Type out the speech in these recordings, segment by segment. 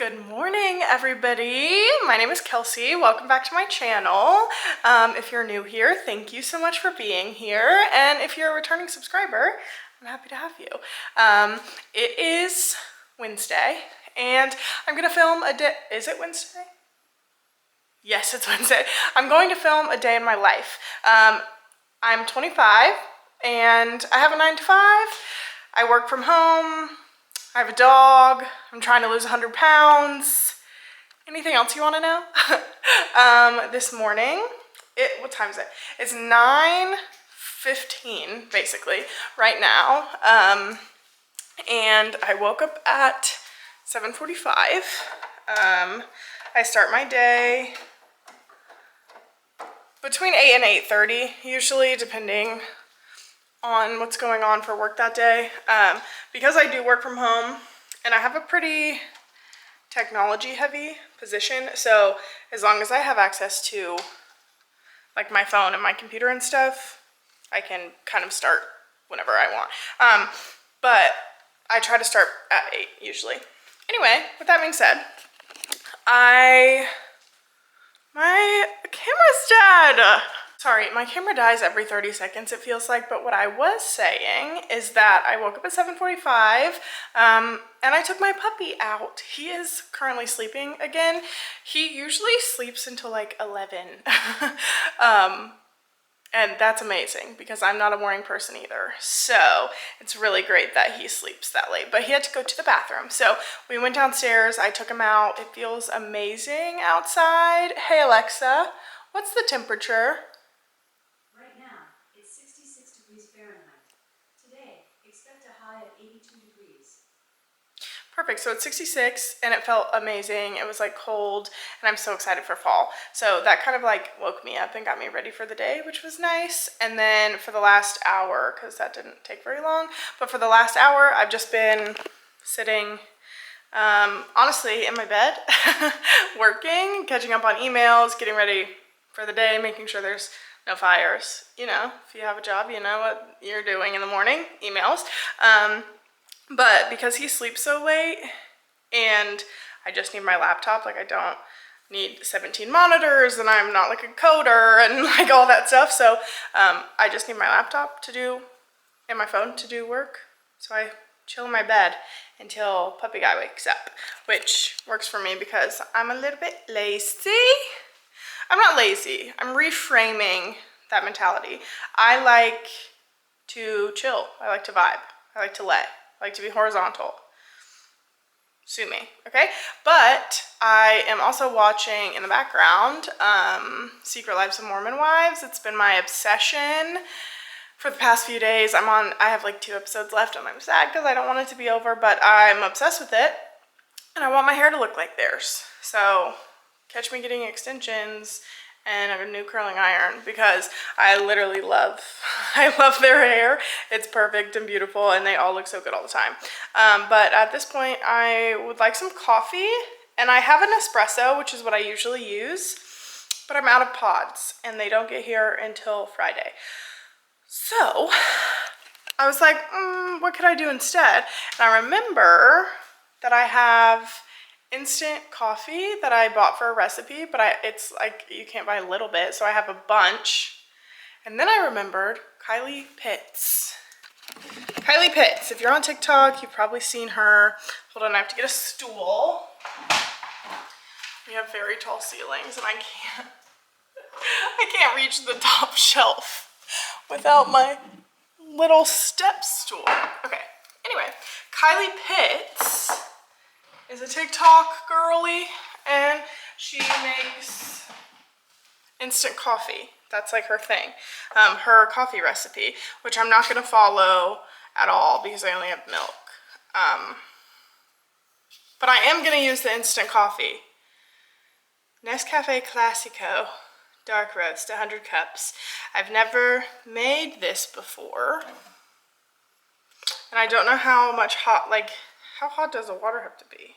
Good morning, everybody. My name is Kelsi. Welcome back to my channel. If you're new here, thank you so much for being here. And if you're a returning subscriber, I'm happy to have you. It is Wednesday, and I'm gonna film a day. Is it Wednesday? Yes, it's Wednesday. I'm going to film a day in my life. I'm 25, and I have a 9 to 5. I work from home. I have a dog. I'm trying to lose 100 pounds. Anything else you want to know? This morning, what time is it? It's 9:15, basically, right now. And I woke up at 7:45. I start my day between 8 and 8:30, usually, depending on what's going on for work that day. Because I do work from home and I have a pretty technology heavy position, so as long as I have access to like my phone and my computer and stuff, I can kind of start whenever I want. But I try to start at 8 usually. Anyway, with that being said, my camera's dead. Sorry, my camera dies every 30 seconds, it feels like, but what I was saying is that I woke up at 7:45, and I took my puppy out. He is currently sleeping again. He usually sleeps until like 11, and that's amazing because I'm not a morning person either. So it's really great that he sleeps that late, but he had to go to the bathroom. So we went downstairs, I took him out. It feels amazing outside. Hey Alexa, what's the temperature? Right now, it's 66 degrees Fahrenheit. Today, expect a high of 82 degrees. Perfect. So it's 66 and it felt amazing. It was like cold and I'm so excited for fall. So that kind of like woke me up and got me ready for the day, which was nice. And then for the last hour, because that didn't take very long, but for the last hour, I've just been sitting honestly in my bed, working, catching up on emails, getting ready for the day, making sure there's no fires. You know, if you have a job, you know what you're doing in the morning, emails. But because he sleeps so late and I just need my laptop, like I don't need 17 monitors and I'm not like a coder and like all that stuff. So I just need my laptop to do and my phone to do work. So I chill in my bed until puppy guy wakes up, which works for me because I'm a little bit lazy. I'm not lazy. I'm reframing that mentality. I like to chill. I like to vibe. I like to lay. I like to be horizontal. Sue me, okay? But I am also watching in the background Secret Lives of Mormon Wives. It's been my obsession for the past few days. I have like 2 episodes left and I'm sad because I don't want it to be over, but I'm obsessed with it and I want my hair to look like theirs. So catch me getting extensions and a new curling iron because I literally love their hair. It's perfect and beautiful and they all look so good all the time. But at this point I would like some coffee, and I have an espresso, which is what I usually use, but I'm out of pods and they don't get here until Friday. So I was like, what could I do instead? And I remember that I have instant coffee that I bought for a recipe, but it's like you can't buy a little bit, so I have a bunch. And then I remembered Kylie Pitts. Kylie Pitts, if you're on TikTok, you've probably seen her. Hold on, I have to get a stool. We have very tall ceilings and I can't reach the top shelf without my little step stool. Okay, anyway, Kylie Pitts is a TikTok girly and she makes instant coffee. That's like her thing. Her coffee recipe, which I'm not gonna follow at all because I only have milk. But I am gonna use the instant coffee. Nescafe Classico dark roast, 100 cups. I've never made this before. And I don't know how much hot, like, how hot does the water have to be?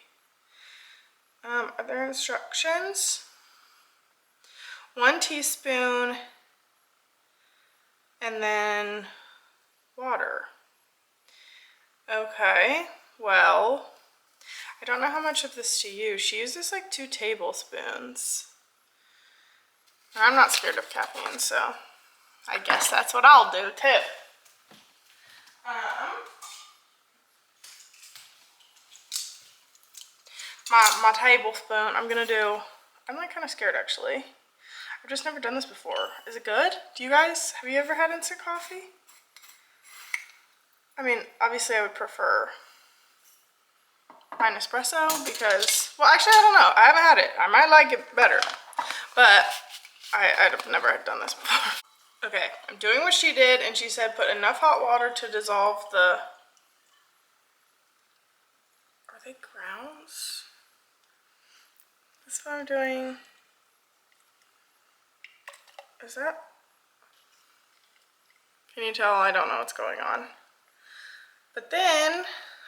Are there instructions? 1 teaspoon and then water. Okay, well, I don't know how much of this to use. She uses like 2 tablespoons. And I'm not scared of caffeine, so I guess that's what I'll do too. My tablespoon, I'm like kind of scared actually. I've just never done this before. Is it good? Have you ever had instant coffee? I mean, obviously I would prefer my Nespresso because, well, actually I don't know. I haven't had it. I might like it better, but I've never done this before. Okay, I'm doing what she did, and she said put enough hot water to dissolve the, are they grounds? That's what I'm doing. Is that, can you tell I don't know what's going on? But then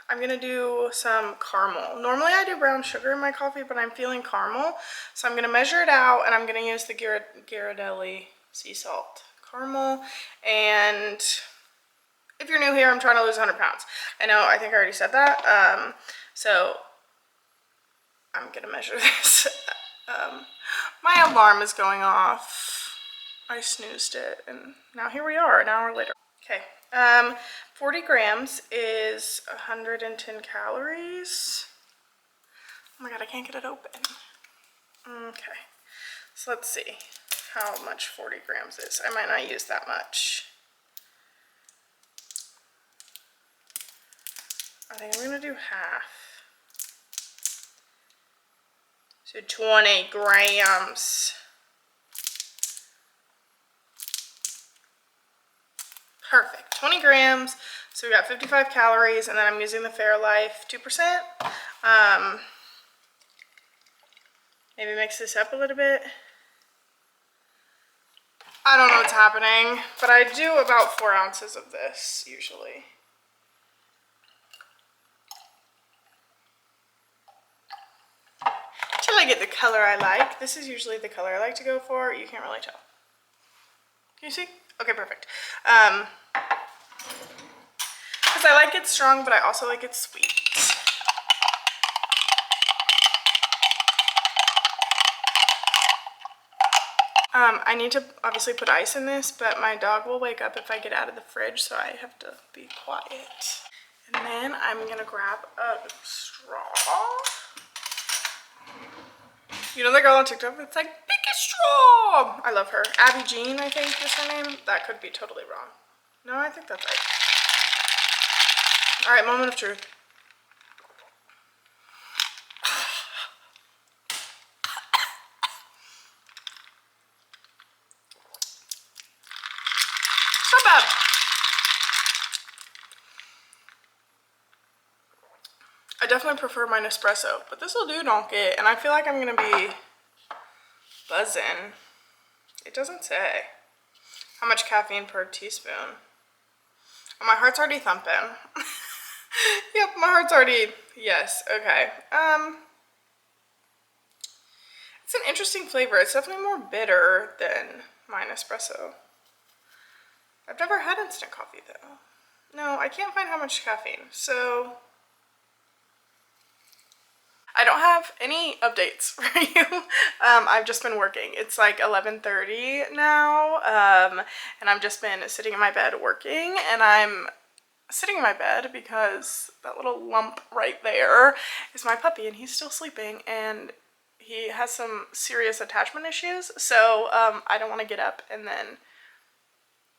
I'm gonna do some caramel. Normally I do brown sugar in my coffee, but I'm feeling caramel. So I'm gonna measure it out, and I'm gonna use the Ghirardelli sea salt caramel. And if you're new here, I'm trying to lose 100 pounds. I think I already said that. So I'm gonna measure this. My alarm is going off. I snoozed it, and now here we are, an hour later. Okay, 40 grams is 110 calories. Oh my god, I can't get it open. Okay, so let's see how much 40 grams is. I might not use that much. I think I'm gonna do half. So 20 grams. Perfect, 20 grams. So we got 55 calories, and then I'm using the Fairlife 2%. Maybe mix this up a little bit. I don't know what's happening, but I do about 4 ounces of this usually. Till I get the color I like. This is usually the color I like to go for. You can't really tell. Can you see? Okay, perfect. Because I like it strong, but I also like it sweet. I need to obviously put ice in this, but my dog will wake up if I get out of the fridge, so I have to be quiet. And then I'm gonna grab a straw. You know the girl on TikTok that's like, pick a straw! I love her. Abby Jean, I think is her name. That could be totally wrong. No, I think that's right. All right, moment of truth. It's not bad. I definitely prefer my Nespresso, but this will do donkey, and I feel like I'm gonna be buzzing. It doesn't say how much caffeine per teaspoon. Oh, my heart's already thumping. Yep, my heart's already, yes, okay. It's an interesting flavor. It's definitely more bitter than my Nespresso. I've never had instant coffee though. No, I can't find how much caffeine, so I don't have any updates for you. I've just been working. It's like 11:30 now, and I've just been sitting in my bed working, and I'm sitting in my bed because that little lump right there is my puppy, and he's still sleeping, and he has some serious attachment issues, so I don't want to get up and then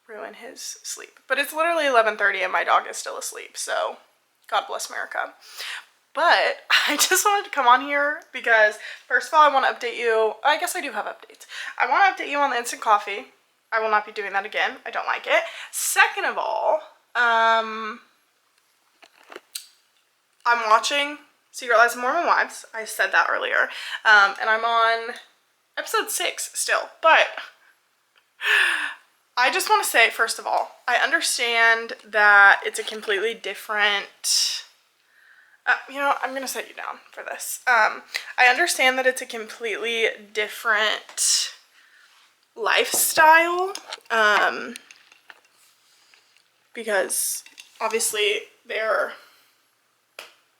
ruin his sleep. But it's literally 11:30 and my dog is still asleep, so God bless America. But I just wanted to come on here because, first of all, I want to update you. I guess I do have updates. I want to update you on the instant coffee. I will not be doing that again. I don't like it. Second of all, I'm watching Secret Lives of Mormon Wives. I said that earlier. And I'm on episode 6 still. But I just want to say, first of all, I understand that it's a completely different... I'm going to set you down for this. I understand that it's a completely different lifestyle, because obviously they're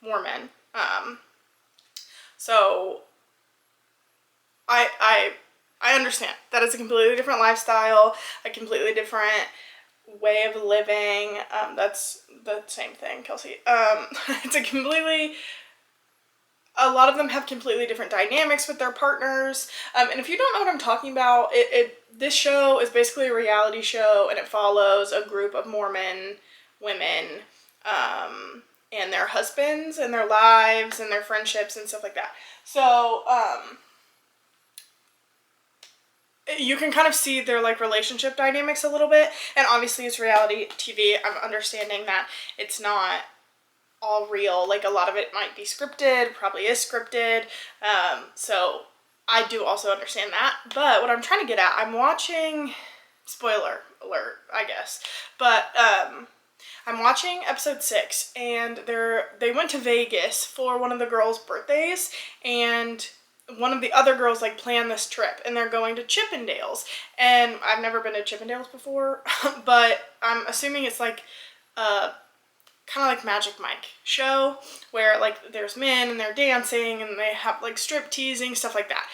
Mormon, So I understand that it's a completely different lifestyle, a completely different way of living. That's the same thing, Kelsi. It's a lot of them have completely different dynamics with their partners. And if you don't know what I'm talking about, this show is basically a reality show, and it follows a group of Mormon women, and their husbands and their lives and their friendships and stuff like that. So, you can kind of see their like relationship dynamics a little bit, and obviously it's reality TV. I'm understanding that it's not all real. Like, a lot of it might be scripted, probably is scripted. So I do also understand that. But what I'm trying to get at, I'm watching, spoiler alert, I guess, but I'm watching episode 6, and they went to Vegas for one of the girls' birthdays, and one of the other girls like planned this trip, and they're going to Chippendales. And I've never been to Chippendales before, but I'm assuming it's like a kind of like Magic Mike show where like there's men and they're dancing and they have like strip teasing, stuff like that.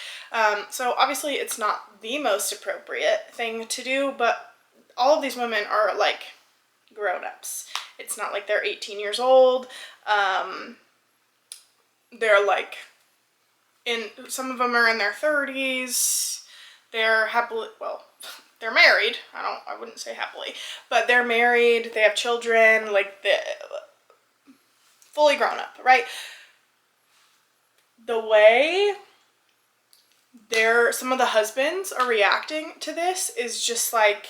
So obviously it's not the most appropriate thing to do, but all of these women are like grown-ups. It's not like they're 18 years old. They're like some of them are in their 30s. They're happily, well, they're married. I wouldn't say happily, but they're married. They have children, like fully grown up, right? The way some of the husbands are reacting to this is just like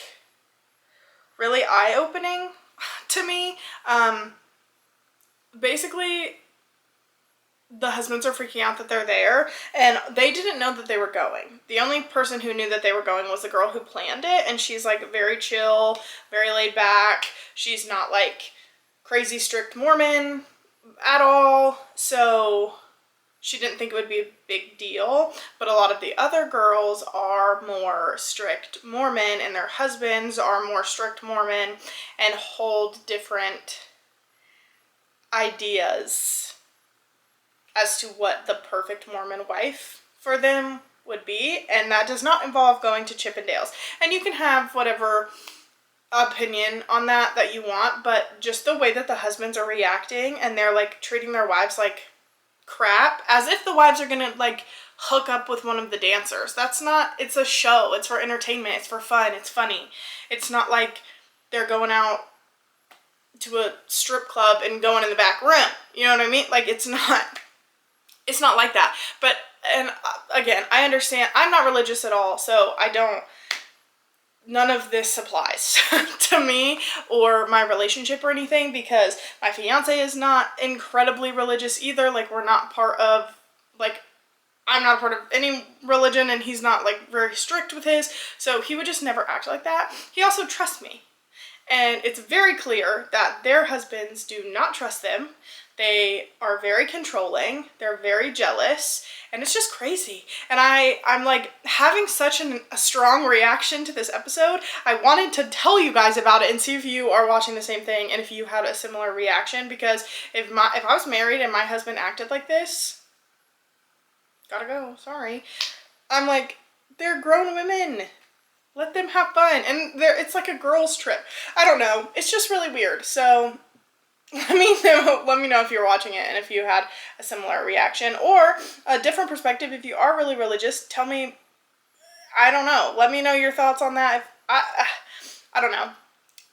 really eye-opening to me. Basically, the husbands are freaking out that they're there, and they didn't know that they were going. The only person who knew that they were going was the girl who planned it, and she's like very chill, very laid back. She's not like crazy strict Mormon at all, so she didn't think it would be a big deal. But a lot of the other girls are more strict Mormon, and their husbands are more strict Mormon and hold different ideas as to what the perfect Mormon wife for them would be, and that does not involve going to Chippendales. And you can have whatever opinion on that you want, but just the way that the husbands are reacting, and they're like treating their wives like crap, as if the wives are gonna like hook up with one of the dancers. That's not, it's a show, it's for entertainment, it's for fun, it's funny. It's not like they're going out to a strip club and going in the back room, you know what I mean? Like, it's not like that. But, and again, I understand, I'm not religious at all, so none of this applies to me or my relationship or anything, because my fiance is not incredibly religious either. Like, we're not part of, like, I'm not a part of any religion, and he's not like very strict with his, so he would just never act like that. He also trusts me, and it's very clear that their husbands do not trust them. They are very controlling, they're very jealous, and it's just crazy. And I'm like having such a strong reaction to this episode. I wanted to tell you guys about it and see if you are watching the same thing and if you had a similar reaction, because if I was married and my husband acted like this, gotta go, sorry. I'm like, they're grown women. Let them have fun. And it's like a girls' trip. I don't know. It's just really weird. So let me know if you're watching it and if you had a similar reaction or a different perspective. If you are really religious, tell me. I don't know. Let me know your thoughts on that. I don't know.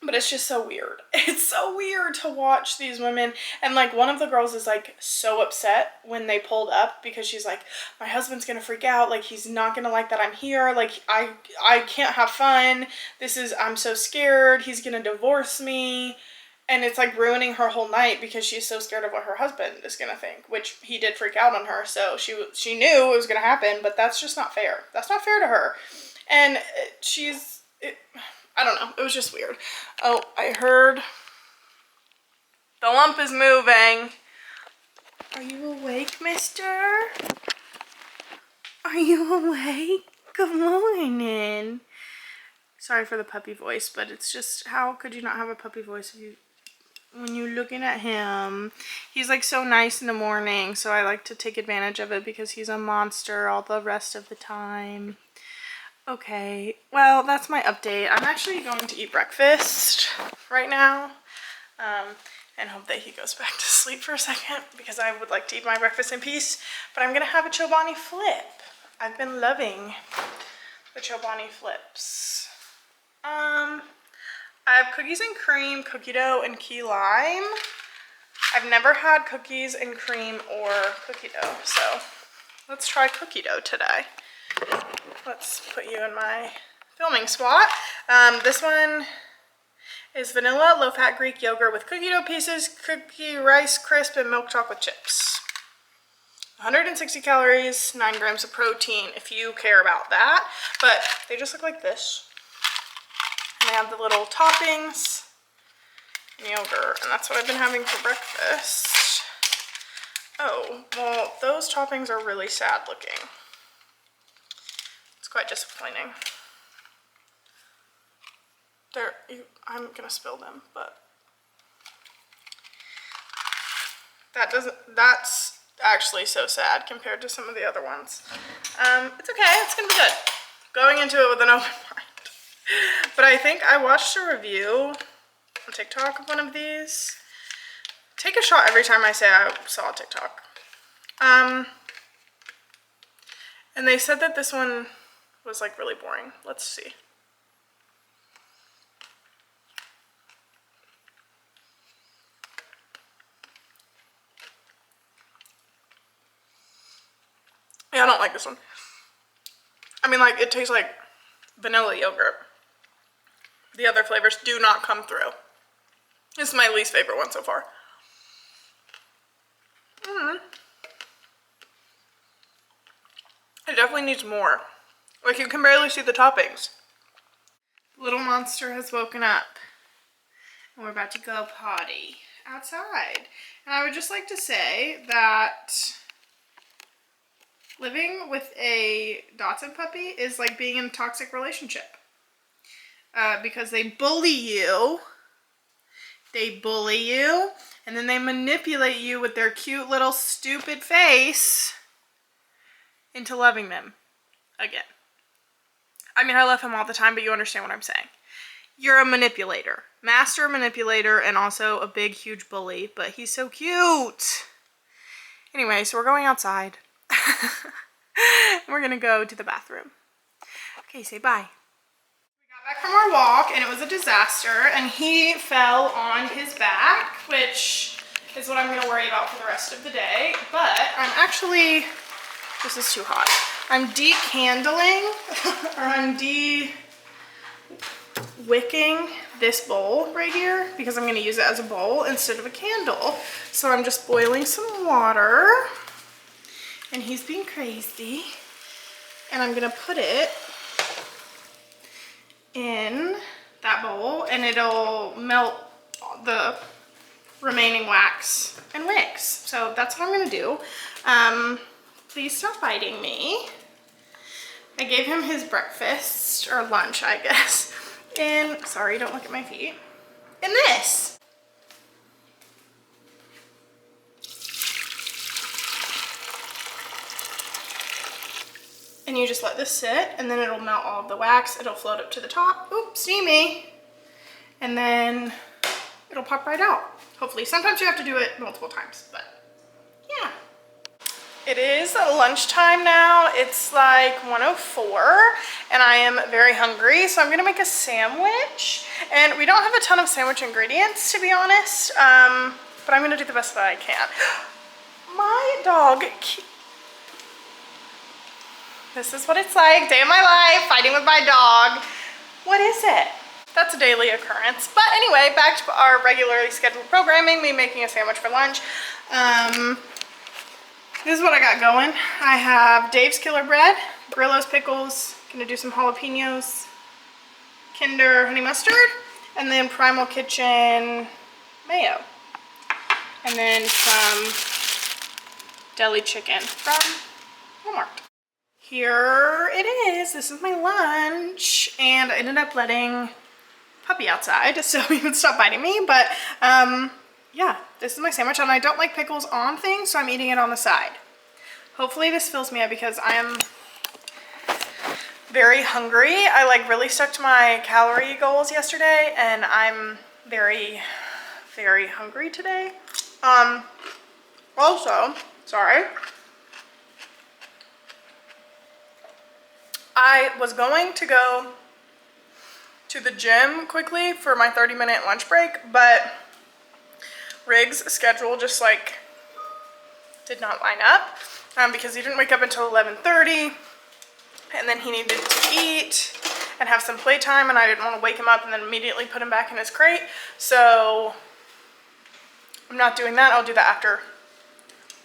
But it's just so weird. It's so weird to watch these women. And like, one of the girls is like so upset when they pulled up, because she's like, my husband's gonna freak out. Like, he's not gonna like that I'm here. Like, I can't have fun. I'm so scared. He's gonna divorce me. And it's like ruining her whole night because she's so scared of what her husband is gonna think, which he did freak out on her. So she knew it was gonna happen, but that's just not fair. That's not fair to her. And I don't know. It was just weird. Oh, I heard the lump is moving. Are you awake, mister? Are you awake? Good morning. Sorry for the puppy voice, but it's just, how could you not have a puppy voice if you when you're looking at him. He's like so nice in the morning, so I like to take advantage of it because he's a monster all the rest of the time. Okay, well, that's my update. I'm actually going to eat breakfast right now and hope that he goes back to sleep for a second because I would like to eat my breakfast in peace, but I'm gonna have a Chobani flip. I've been loving the Chobani flips. I have cookies and cream, cookie dough, and key lime. I've never had cookies and cream or cookie dough, so let's try cookie dough today. Let's put you in my filming spot. This one is vanilla, low-fat Greek yogurt with cookie dough pieces, cookie rice crisp, and milk chocolate chips. 160 calories, 9 grams of protein, if you care about that. But they just look like this. And they have the little toppings and yogurt, and that's what I've been having for breakfast. Oh, well, those toppings are really sad looking. It's quite disappointing. I'm gonna spill them, but that's actually so sad compared to some of the other ones. It's okay, it's gonna be good. Going into it with an open mind. But I think I watched a review on TikTok of one of these. Take a shot every time I say I saw a TikTok. And they said that this one was like really boring. Let's see. Yeah, I don't like this one. I mean, like, it tastes like vanilla yogurt. The other flavors do not come through. This is my least favorite one so far. It definitely needs more. Like, you can barely see the toppings. Little monster has woken up. And we're about to go potty outside. And I would just like to say that living with a Dachshund puppy is like being in a toxic relationship. Because they bully you. They bully you. And then they manipulate you with their cute little stupid face into loving them again. I mean, I love him all the time, but you understand what I'm saying. You're a manipulator. Master manipulator and also a big, huge bully, but he's so cute. Anyway, so we're going outside. We're gonna go to the bathroom. Okay, say bye. We got back from our walk and it was a disaster and he fell on his back, which is what I'm gonna worry about for the rest of the day. But I'm actually, this is too hot. I'm decandling, or I'm wicking this bowl right here because I'm gonna use it as a bowl instead of a candle. So I'm just boiling some water and he's being crazy. And I'm gonna put it in that bowl and it'll melt the remaining wax and wicks. So that's what I'm gonna do. Please stop biting me. I gave him his breakfast, or lunch, I guess. And, sorry, don't look at my feet. In this. And you just let this sit, and then it'll melt all of the wax. It'll float up to the top. Oops, steamy. And then it'll pop right out. Hopefully. Sometimes you have to do it multiple times, but yeah. It is lunchtime now. It's like 1:04 and I am very hungry, so I'm gonna make a sandwich. And we don't have a ton of sandwich ingredients, to be honest, but I'm gonna do the best that I can. My dog, this is what it's like, day of my life, fighting with my dog. What is it? That's a daily occurrence. But anyway, back to our regularly scheduled programming, me making a sandwich for lunch. This is what I got going. I have Dave's Killer Bread, Brillo's Pickles, gonna do some jalapenos, Kinder Honey Mustard, and then Primal Kitchen mayo. And then some deli chicken from Walmart. Here it is. This is my lunch. And I ended up letting Puppy outside so he would stop biting me. But yeah, this is my sandwich, and I don't like pickles on things, so I'm eating it on the side. Hopefully this fills me up because I am very hungry. I like really stuck to my calorie goals yesterday, and I'm very, very hungry today. Also, sorry, I was going to go to the gym quickly for my 30-minute lunch break, but Riggs' schedule just like did not line up because he didn't wake up until 11:30, and then he needed to eat and have some playtime, and I didn't want to wake him up and then immediately put him back in his crate. So I'm not doing that. I'll do that after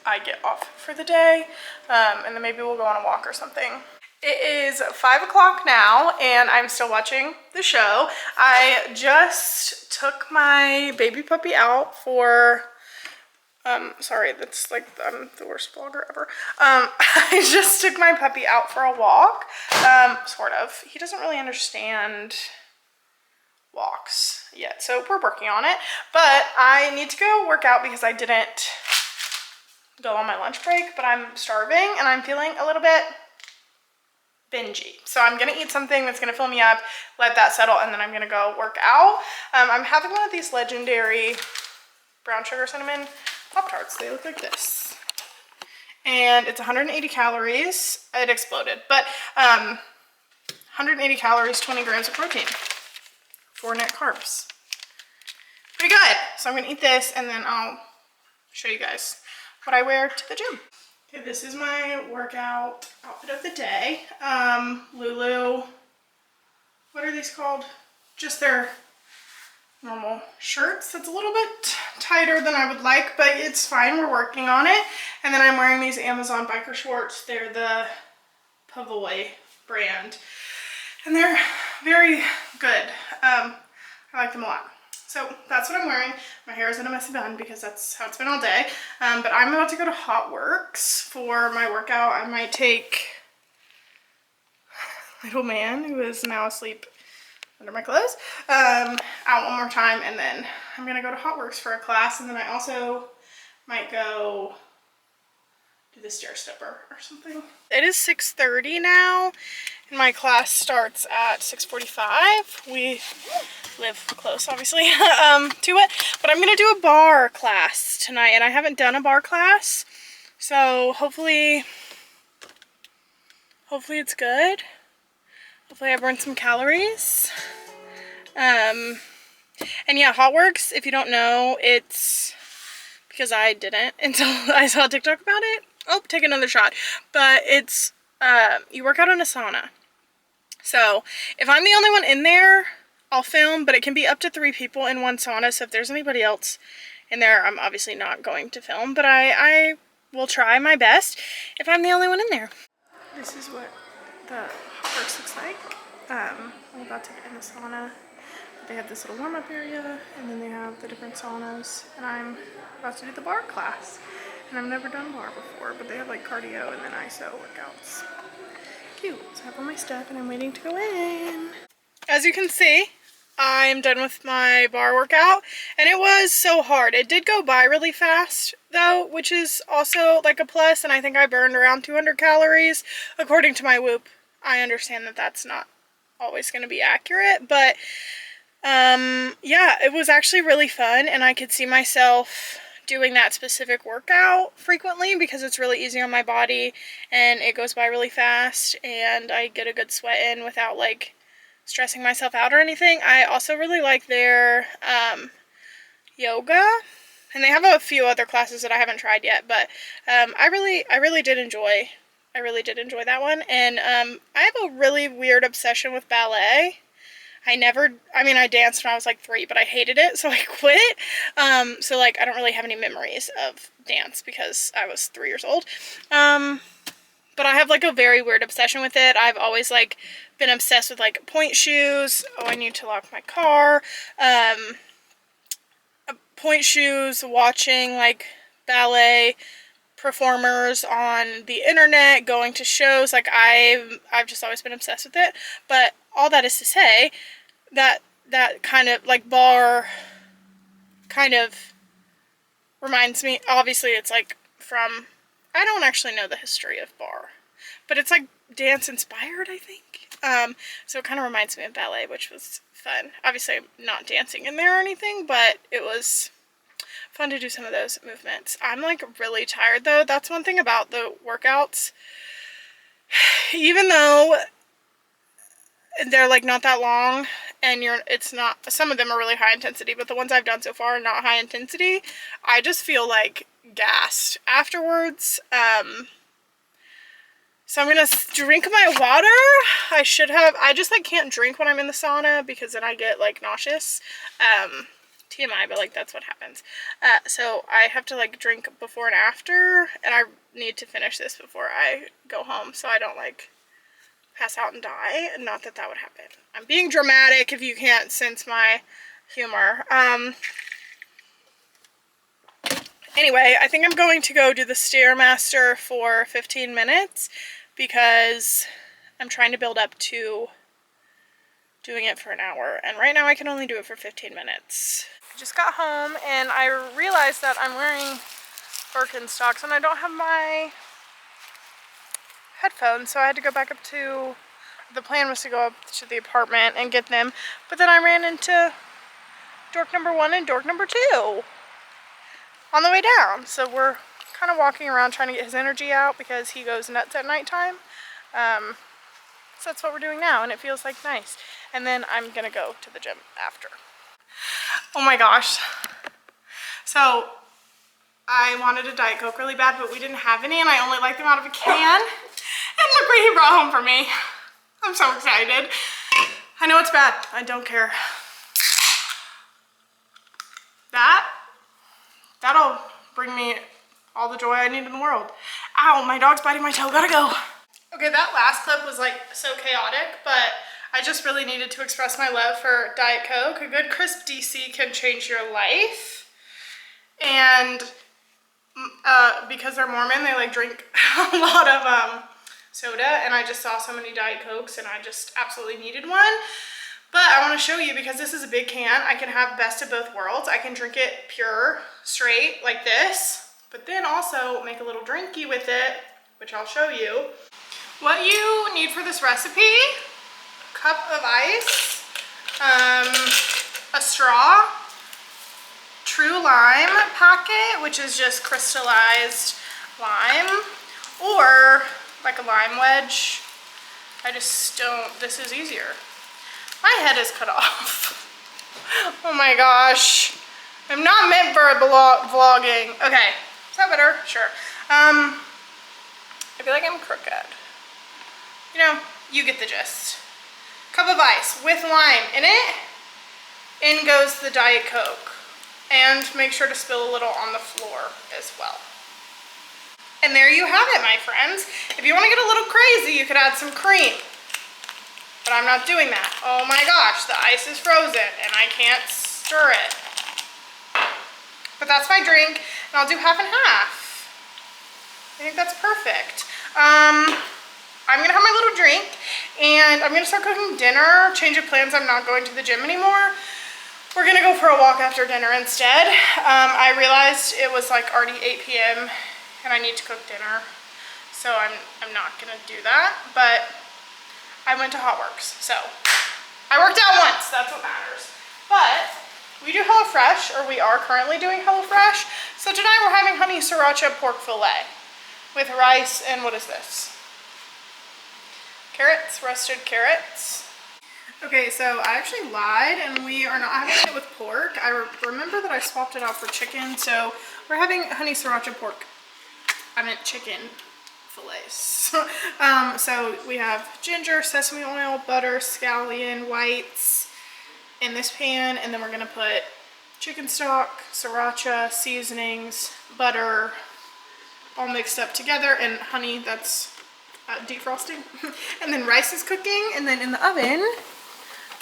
I get off for the day, and then maybe we'll go on a walk or something. It is 5 o'clock now, and I'm still watching the show. I just took my baby puppy out for, sorry, that's like, I'm the worst vlogger ever. I just took my puppy out for a walk, sort of. He doesn't really understand walks yet, so we're working on it. But I need to go work out because I didn't go on my lunch break, but I'm starving and I'm feeling a little bit bingey. So I'm gonna eat something that's gonna fill me up, let that settle, and then I'm gonna go work out. I'm having one of these legendary brown sugar cinnamon Pop-Tarts. They look like this. And it's 180 calories. It exploded, but 180 calories, 20 grams of protein, 4 net carbs. Pretty good. So I'm gonna eat this and then I'll show you guys what I wear to the gym. Okay, this is my workout outfit of the day. Lulu, what are these called? Just their normal shirts. That's a little bit tighter than I would like, but it's fine. We're working on it. And then I'm wearing these Amazon biker shorts. They're the Pavoy brand, and they're very good. I like them a lot. So that's what I'm wearing. My hair is in a messy bun because that's how it's been all day. But I'm about to go to HotWorx for my workout. I might take little man, who is now asleep under my clothes, out one more time, and then I'm gonna go to HotWorx for a class, and then I also might go do the stair stepper or something. It is 6:30 now, and my class starts at 6:45. We live close, obviously, to it, but I'm gonna do a bar class tonight, and I haven't done a bar class, so hopefully it's good. Hopefully I burn some calories. And yeah, HotWorx, if you don't know, it's because I didn't until I saw a TikTok about it. Oh, take another shot. But it's, you work out in a sauna. So if I'm the only one in there, I'll film, but it can be up to 3 people in one sauna. So if there's anybody else in there, I'm obviously not going to film, but I will try my best if I'm the only one in there. This is what the HotWorx looks like. I'm about to get in the sauna. They have this little warm-up area, and then they have the different saunas, and I'm about to do the bar class. And I've never done bar before, but they have like cardio and then ISO workouts. Cute. So I have all my stuff and I'm waiting to go in. As you can see, I'm done with my bar workout, and it was so hard. It did go by really fast though, which is also like a plus, and I think I burned around 200 calories according to my Whoop. I understand that that's not always going to be accurate, but yeah, it was actually really fun, and I could see myself doing that specific workout frequently because it's really easy on my body and it goes by really fast, and I get a good sweat in without like stressing myself out or anything. I also really like their yoga, and they have a few other classes that I haven't tried yet, but I really did enjoy that one. And I have a really weird obsession with ballet. I danced when I was like 3, but I hated it, so I quit. So like I don't really have any memories of dance because I was 3 years old. But I have like a very weird obsession with it. I've always like been obsessed with like point shoes. Oh, I need to lock my car. Point shoes, watching like ballet performers on the internet, going to shows. Like I've just always been obsessed with it. But all that is to say that kind of like bar kind of reminds me, obviously it's like from, I don't actually know the history of bar, but it's like dance inspired, I think. So it kind of reminds me of ballet, which was fun. Obviously I'm not dancing in there or anything, but it was fun to do some of those movements. I'm like really tired though. That's one thing about the workouts. Even though they're like not that long and it's not, some of them are really high intensity, but the ones I've done so far are not high intensity. I just feel like gassed afterwards. So I'm gonna drink my water. I just like can't drink when I'm in the sauna because then I get like nauseous. TMI, but like that's what happens. So I have to like drink before and after, and I need to finish this before I go home so I don't like pass out and die. Not that that would happen. I'm being dramatic if you can't sense my humor. Anyway, I think I'm going to go do the Stairmaster for 15 minutes because I'm trying to build up to doing it for an hour, and right now I can only do it for 15 minutes. I just got home and I realized that I'm wearing Birkenstocks and I don't have my headphones, so I had to go back up to, the plan was to go up to the apartment and get them, but then I ran into dork number 1 and dork number 2 on the way down. So we're kind of walking around trying to get his energy out because he goes nuts at nighttime. So that's what we're doing now, and it feels like nice. And then I'm gonna go to the gym after. Oh my gosh. So I wanted a Diet Coke really bad, but we didn't have any, and I only like them out of a can. And look what he brought home for me. I'm so excited. I know it's bad. I don't care. That'll bring me all the joy I need in the world. Ow, my dog's biting my toe. Gotta go. Okay, that last clip was like so chaotic, but I just really needed to express my love for Diet Coke. A good crisp DC can change your life. And because they're Mormon, they like drink a lot of soda, and I just saw so many Diet Cokes and I just absolutely needed one. But I want to show you, because this is a big can, I can have best of both worlds. I can drink it pure, straight, like this, but then also make a little drinky with it, which I'll show you. What you need for this recipe: cup of ice, a straw, true lime packet, which is just crystallized lime, or like a lime wedge. I just don't, this is easier. My head is cut off. Oh my gosh. I'm not meant for vlogging. Okay, is that better? Sure. I feel like I'm crooked. You know, you get the gist. Cup of ice with lime in it. In goes the Diet Coke. And make sure to spill a little on the floor as well. And there you have it, my friends. If you want to get a little crazy, you could add some cream. But I'm not doing that. Oh my gosh, the ice is frozen and I can't stir it. But that's my drink, and I'll do half and half. I think that's perfect. I'm gonna have my little drink, and I'm gonna start cooking dinner. Change of plans, I'm not going to the gym anymore. We're gonna go for a walk after dinner instead. I realized it was like already 8 p.m. and I need to cook dinner. So I'm not gonna do that, but I went to HotWorx, so I worked out once, that's what matters. But we do HelloFresh, or we are currently doing HelloFresh. So tonight we're having honey sriracha pork fillet with rice and what is this? Carrots, roasted carrots. Okay, so I actually lied, and we are not having it with pork. I remember that I swapped it out for chicken, so we're having honey sriracha pork. I meant chicken fillets. So we have ginger, sesame oil, butter, scallion whites in this pan, and then we're gonna put chicken stock, sriracha, seasonings, butter, all mixed up together, and honey that's defrosting. And then rice is cooking, and then in the oven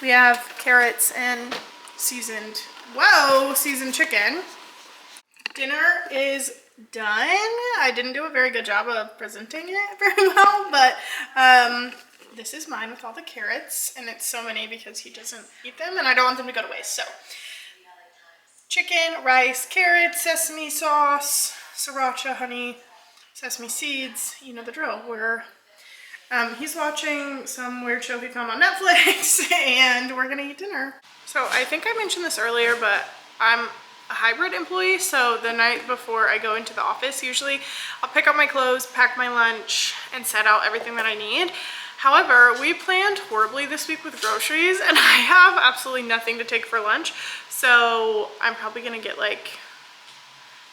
we have carrots and seasoned chicken. Dinner is done. I didn't do a very good job of presenting it very well, but this is mine with all the carrots, and it's so many because he doesn't eat them and I don't want them to go to waste. So chicken, rice, carrots, sesame sauce, sriracha, honey, sesame seeds. You know the drill. He's watching some weird show he found on Netflix and we're gonna eat dinner. So I think I mentioned this earlier, but I'm a hybrid employee, so the night before I go into the office, usually I'll pick up my clothes, pack my lunch, and set out everything that I need. However, we planned horribly this week with groceries and I have absolutely nothing to take for lunch, so I'm probably gonna get like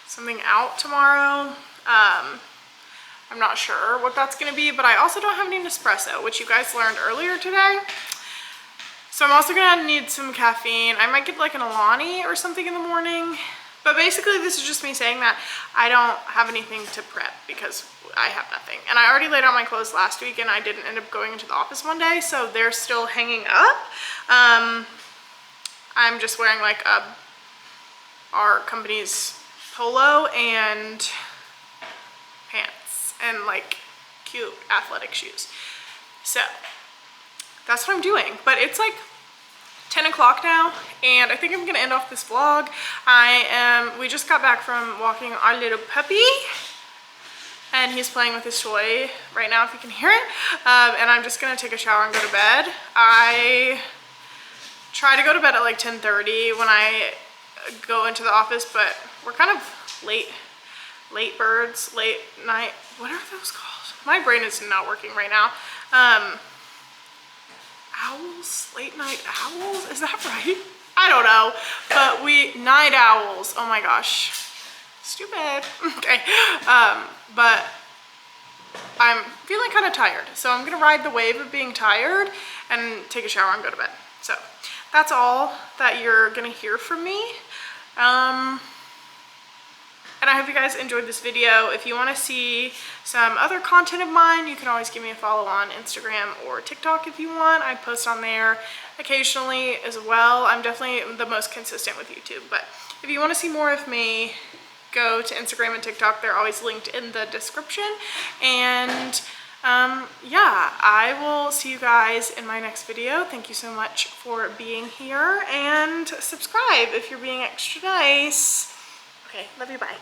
something out tomorrow. I'm not sure what that's gonna be, but I also don't have any Nespresso, which you guys learned earlier today. So I'm also gonna need some caffeine. I might get like an Alani or something in the morning. But basically this is just me saying that I don't have anything to prep because I have nothing. And I already laid out my clothes last week and I didn't end up going into the office one day, so they're still hanging up. I'm just wearing like our company's polo and pants and like cute athletic shoes. So that's what I'm doing, but it's like 10 o'clock now and I think I'm gonna end off this vlog. We just got back from walking our little puppy and he's playing with his toy right now if you can hear it, and I'm just gonna take a shower and go to bed. I try to go to bed at like 10:30 when I go into the office, but we're kind of late birds, late night, what are those called? My brain is not working right now. Owls, late night owls, is that right? I don't know, but night owls, oh my gosh, stupid. Okay, but I'm feeling kind of tired, so I'm gonna ride the wave of being tired and take a shower and go to bed. So that's all that you're gonna hear from me. And I hope you guys enjoyed this video. If you want to see some other content of mine, you can always give me a follow on Instagram or TikTok if you want. I post on there occasionally as well. I'm definitely the most consistent with YouTube, but if you want to see more of me, go to Instagram and TikTok. They're always linked in the description. And yeah, I will see you guys in my next video. Thank you so much for being here, and subscribe if you're being extra nice. Okay, love you, bye.